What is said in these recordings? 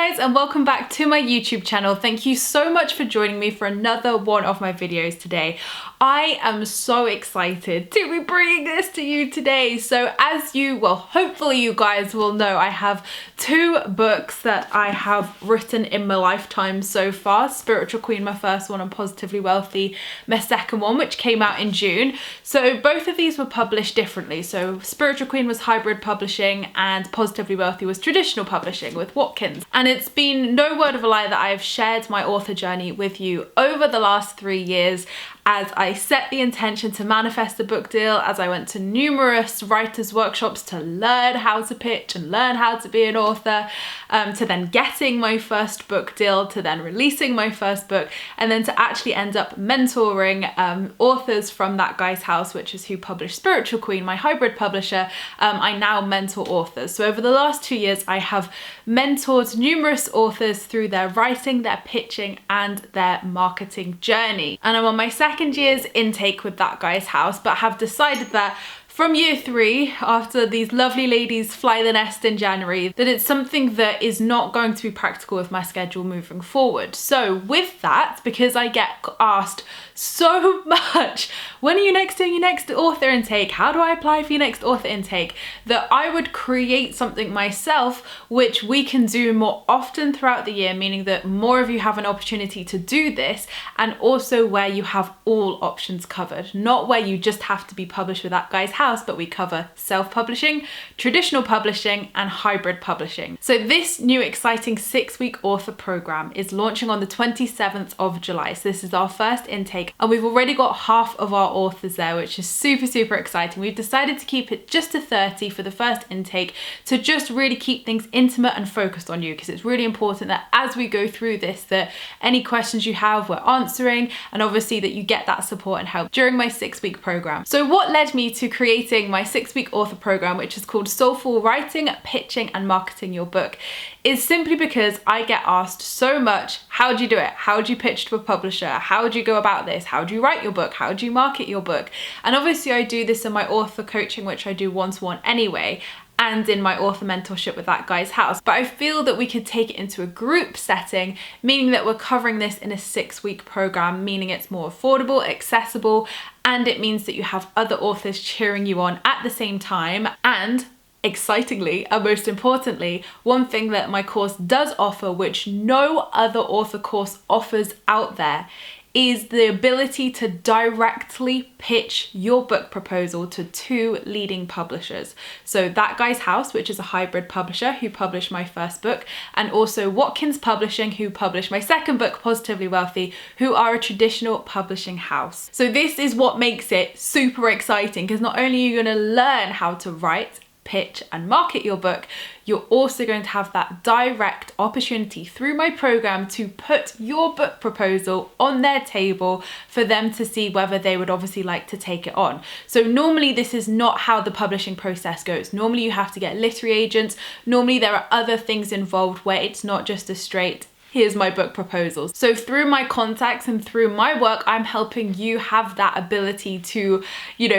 guys, and welcome back to my YouTube channel. Thank you so much for joining me for another one of my videos today. I am so excited to be bringing this to you today. So as hopefully you guys will know, I have two books that I have written in my lifetime so far. Spiritual Queen, my first one, and Positively Wealthy, my second one, which came out in June. So both of these were published differently. So Spiritual Queen was hybrid publishing and Positively Wealthy was traditional publishing with Watkins. And it's been no word of a lie that I have shared my author journey with you over the last 3 years, as I set the intention to manifest a book deal, as I went to numerous writers' workshops to learn how to pitch and learn how to be an author, to then getting my first book deal, to then releasing my first book, and then to actually end up mentoring authors from that guy's house, which is who published Spiritual Queen, my hybrid publisher. I now mentor authors. So over the last 2 years, I have mentored numerous authors through their writing, their pitching, and their marketing journey. And I'm on my second year's intake with that guy's house, but have decided that from year 3, after these lovely ladies fly the nest in January, that it's something that is not going to be practical with my schedule moving forward. So with that, because I get asked so much, when are you next doing your next author intake? How do I apply for your next author intake? That I would create something myself, which we can do more often throughout the year, meaning that more of you have an opportunity to do this, and also where you have all options covered, not where you just have to be published with that guy's house, but we cover self-publishing, traditional publishing, and hybrid publishing. So this new exciting 6-week author program is launching on the 27th of July. So this is our first intake, and we've already got half of our authors there, which is super exciting. We've decided to keep it just to 30 for the first intake, to just really keep things intimate and focused on you, because it's really important that as we go through this, that any questions you have, we're answering, and obviously that you get that support and help during my 6-week program. So what led me to creating my 6-week author program, which is called Soulful Writing, Pitching, and Marketing Your Book, is simply because I get asked so much, how do you do it? How do you pitch to a publisher? How do you go about this? How do you write your book? How do you market your book? And obviously I do this in my author coaching, which I do one-to-one anyway, and in my author mentorship with that guy's house. But I feel that we could take it into a group setting, meaning that we're covering this in a 6-week program, meaning it's more affordable, accessible, and it means that you have other authors cheering you on at the same time. And excitingly, and most importantly, one thing that my course does offer, which no other author course offers out there, is the ability to directly pitch your book proposal to 2 leading publishers. So that guy's house, which is a hybrid publisher who published my first book, and also Watkins Publishing, who published my second book, Positively Wealthy, who are a traditional publishing house. So this is what makes it super exciting, because not only are you going to learn how to write, pitch, and market your book, you're also going to have that direct opportunity through my program to put your book proposal on their table for them to see whether they would obviously like to take it on. So normally this is not how the publishing process goes. Normally you have to get literary agents. Normally there are other things involved where it's not just a straight, here's my book proposals. So through my contacts and through my work, I'm helping you have that ability to,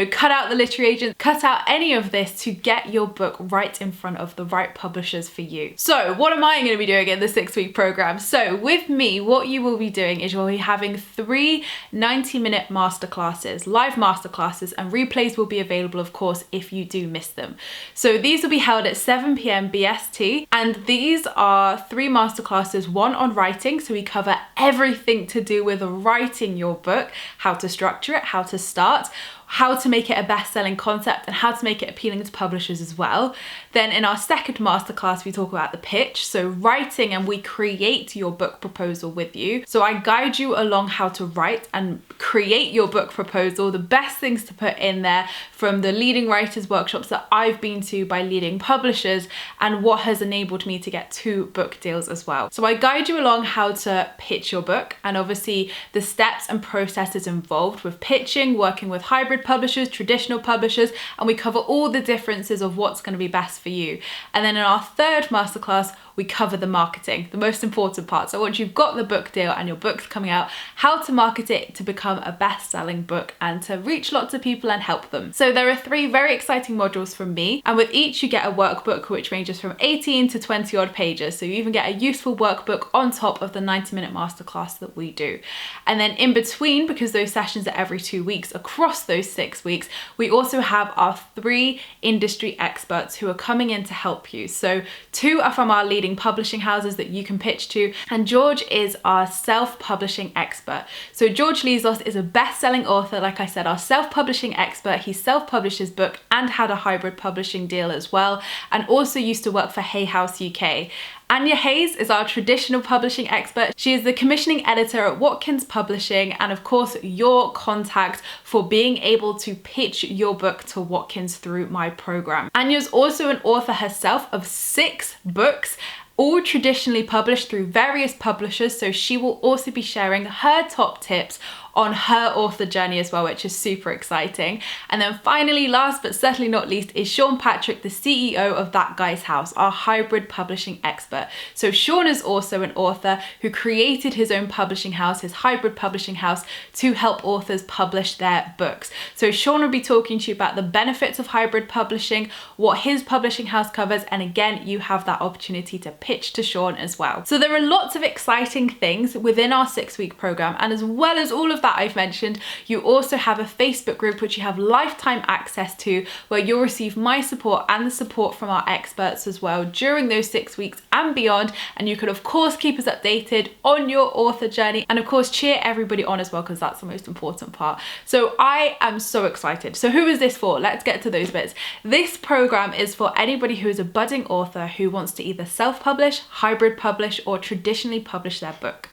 cut out the literary agent, cut out any of this to get your book right in front of the right publishers for you. So what am I going to be doing in the 6-week program? So with me, what you will be doing is you'll be having 3 90-minute masterclasses, live masterclasses, and replays will be available, of course, if you do miss them. So these will be held at 7 p.m. BST, and these are 3 masterclasses, one on writing, so we cover everything to do with writing your book, how to structure it, how to start, how to make it a best-selling concept, and how to make it appealing to publishers as well. Then in our second masterclass, we talk about the pitch, so writing, and we create your book proposal with you. So I guide you along how to write and create your book proposal, the best things to put in there from the leading writers workshops that I've been to by leading publishers, and what has enabled me to get 2 book deals as well. So I guide you along how to pitch your book, and obviously the steps and processes involved with pitching, working with hybrid hybrid publishers, traditional publishers, and we cover all the differences of what's going to be best for you. And then in our third masterclass, we cover the marketing, the most important part. So once you've got the book deal and your book's coming out, how to market it to become a best-selling book and to reach lots of people and help them. So there are 3 very exciting modules from me, and with each you get a workbook which ranges from 18 to 20 odd pages. So you even get a useful workbook on top of the 90-minute masterclass that we do. And then in between, because those sessions are every 2 weeks, across those 6 weeks, we also have our 3 industry experts who are coming in to help you. So 2 are from our leading publishing houses that you can pitch to, and George is our self-publishing expert. So George Lizos is a best-selling author, like I said, our self-publishing expert. He self-published his book and had a hybrid publishing deal as well, and also used to work for Hay House UK. Anya Hayes is our traditional publishing expert. She is the commissioning editor at Watkins Publishing, and of course your contact for being able to pitch your book to Watkins through my program. Anya's also an author herself of 6 books, all traditionally published through various publishers, so she will also be sharing her top tips on her author journey as well, which is super exciting. And then finally, last but certainly not least, is Sean Patrick, the CEO of That Guy's House, our hybrid publishing expert. So Sean is also an author who created his own publishing house, his hybrid publishing house, to help authors publish their books. So Sean will be talking to you about the benefits of hybrid publishing, what his publishing house covers, and again, you have that opportunity to pitch to Sean as well. So there are lots of exciting things within our 6-week program, and as well as all of that I've mentioned, you also have a Facebook group which you have lifetime access to, where you'll receive my support and the support from our experts as well during those 6 weeks and beyond. And you can of course keep us updated on your author journey, and of course cheer everybody on as well, because that's the most important part. So I am so excited. So who is this for? Let's get to those bits. This program is for anybody who is a budding author who wants to either self-publish, hybrid publish, or traditionally publish their book.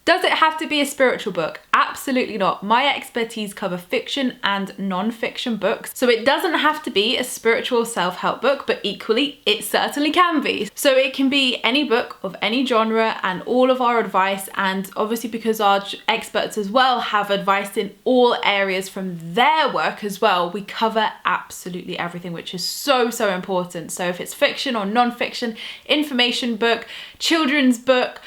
Does it have to be a spiritual book? Absolutely not. My expertise cover fiction and non-fiction books, so it doesn't have to be a spiritual self-help book, but equally it certainly can be. So it can be any book of any genre, and all of our advice, and obviously because our experts as well have advice in all areas from their work as well, we cover absolutely everything, which is so important. So if it's fiction or non-fiction, information book, children's book,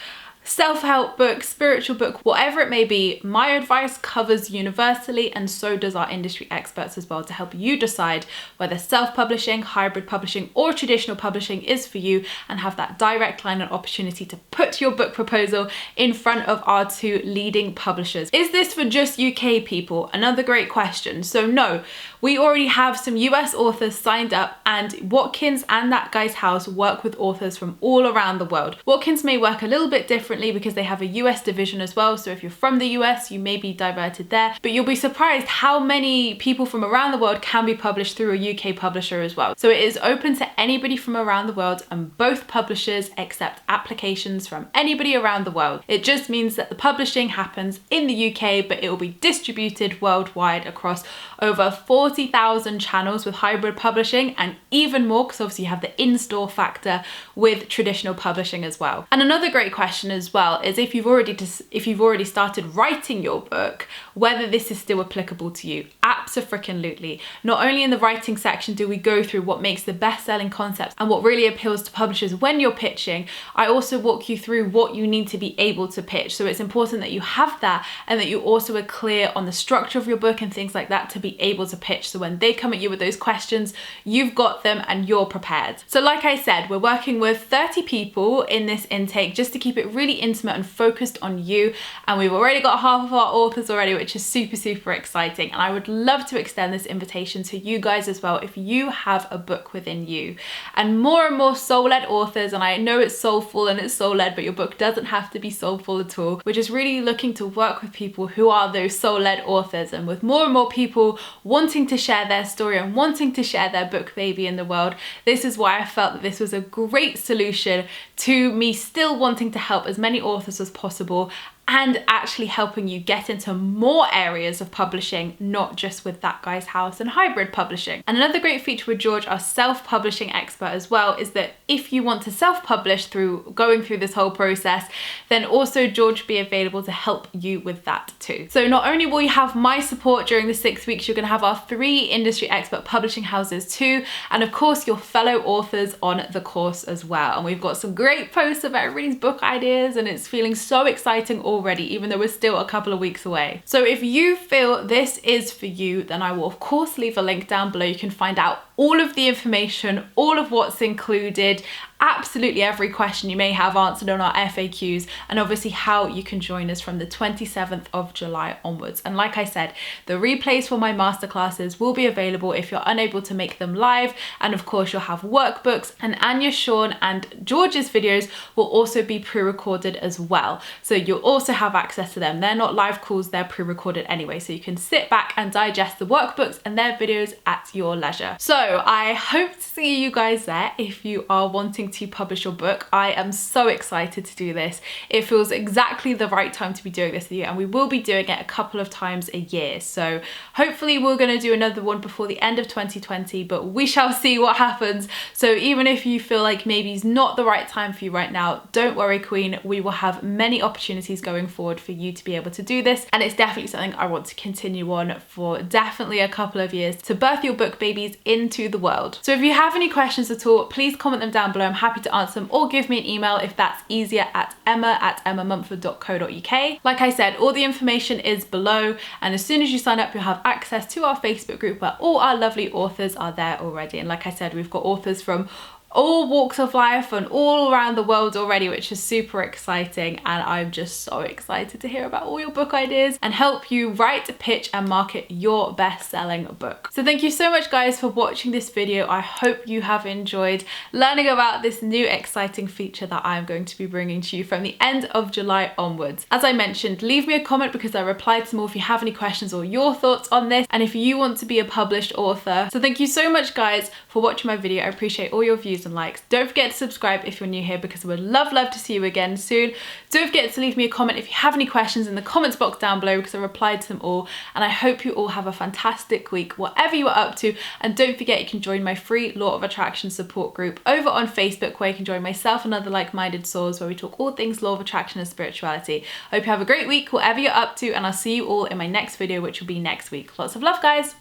self-help book, spiritual book, whatever it may be, my advice covers universally, and so does our industry experts as well, to help you decide whether self-publishing, hybrid publishing, or traditional publishing is for you, and have that direct line and opportunity to put your book proposal in front of our 2 leading publishers. Is this for just UK people? Another great question. So no, we already have some US authors signed up, and Watkins and That Guy's House work with authors from all around the world. Watkins may work a little bit differently because they have a US division as well, so if you're from the US, you may be diverted there, but you'll be surprised how many people from around the world can be published through a UK publisher as well. So it is open to anybody from around the world, and both publishers accept applications from anybody around the world. It just means that the publishing happens in the UK, but it will be distributed worldwide across over 40,000 channels with hybrid publishing, and even more because obviously you have the in-store factor with traditional publishing as well. And another great question as well is if you've already started writing your book, whether this is still applicable to you. Abso-freaking-lutely. Not only in the writing section do we go through what makes the best-selling concepts and what really appeals to publishers when you're pitching, I also walk you through what you need to be able to pitch. So it's important that you have that, and that you also are clear on the structure of your book and things like that to be able to pitch. So when they come at you with those questions, you've got them and you're prepared. So like I said, we're working with 30 people in this intake just to keep it really intimate and focused on you, and we've already got half of our authors already, which is super exciting. And I would love to extend this invitation to you guys as well if you have a book within you. And more soul-led authors, and I know it's soulful and it's soul-led, but your book doesn't have to be soulful at all. We're just really looking to work with people who are those soul-led authors, and with more and more people wanting to share their story and wanting to share their book baby in the world, this is why I felt that this was a great solution to me still wanting to help as many authors as possible and actually helping you get into more areas of publishing, not just with That Guy's House and hybrid publishing. And another great feature with George, our self-publishing expert as well, is that if you want to self-publish through going through this whole process, then also George will be available to help you with that too. So not only will you have my support during the 6 weeks, you're going to have our 3 industry expert publishing houses too, and of course your fellow authors on the course as well. And we've got some great posts of everybody's book ideas, and it's feeling so exciting already, even though we're still a couple of weeks away. So if you feel this is for you, then I will of course leave a link down below. You can find out all of the information, all of what's included, absolutely every question you may have answered on our FAQs, and obviously how you can join us from the 27th of July onwards. And like I said, the replays for my masterclasses will be available if you're unable to make them live, and of course you'll have workbooks, and Anya, Sean and George's videos will also be pre-recorded as well. So you'll also have access to them. They're not live calls, they're pre-recorded anyway, so you can sit back and digest the workbooks and their videos at your leisure. So I hope to see you guys there if you are wanting to publish your book. I am so excited to do this. It feels exactly the right time to be doing this year, and we will be doing it a couple of times a year. So hopefully we're going to do another one before the end of 2020, but we shall see what happens. So even if you feel like maybe it's not the right time for you right now, don't worry, Queen. We will have many opportunities going forward for you to be able to do this, and it's definitely something I want to continue on for definitely a couple of years, to birth your book babies into the world. So if you have any questions at all, please comment them down below. I'm happy to answer them, or give me an email if that's easier at emma@emmamumford.co.uk. Like I said, all the information is below, and as soon as you sign up, you'll have access to our Facebook group where all our lovely authors are there already. And like I said, we've got authors from all walks of life and all around the world already, which is super exciting, and I'm just so excited to hear about all your book ideas and help you write, pitch and market your best-selling book. So thank you so much guys for watching this video. I hope you have enjoyed learning about this new exciting feature that I'm going to be bringing to you from the end of July onwards. As I mentioned, leave me a comment because I replied to them all if you have any questions or your thoughts on this, and if you want to be a published author. So thank you so much guys for watching my video. I appreciate all your views and likes. Don't forget to subscribe if you're new here, because I would love to see you again soon. Don't forget to leave me a comment if you have any questions in the comments box down below, because I replied to them all. And I hope you all have a fantastic week, whatever you are up to. And don't forget, you can join my free Law of Attraction support group over on Facebook, where you can join myself and other like-minded souls, where we talk all things Law of Attraction and spirituality. I hope you have a great week, whatever you're up to, and I'll see you all in my next video, which will be next week. Lots of love, guys.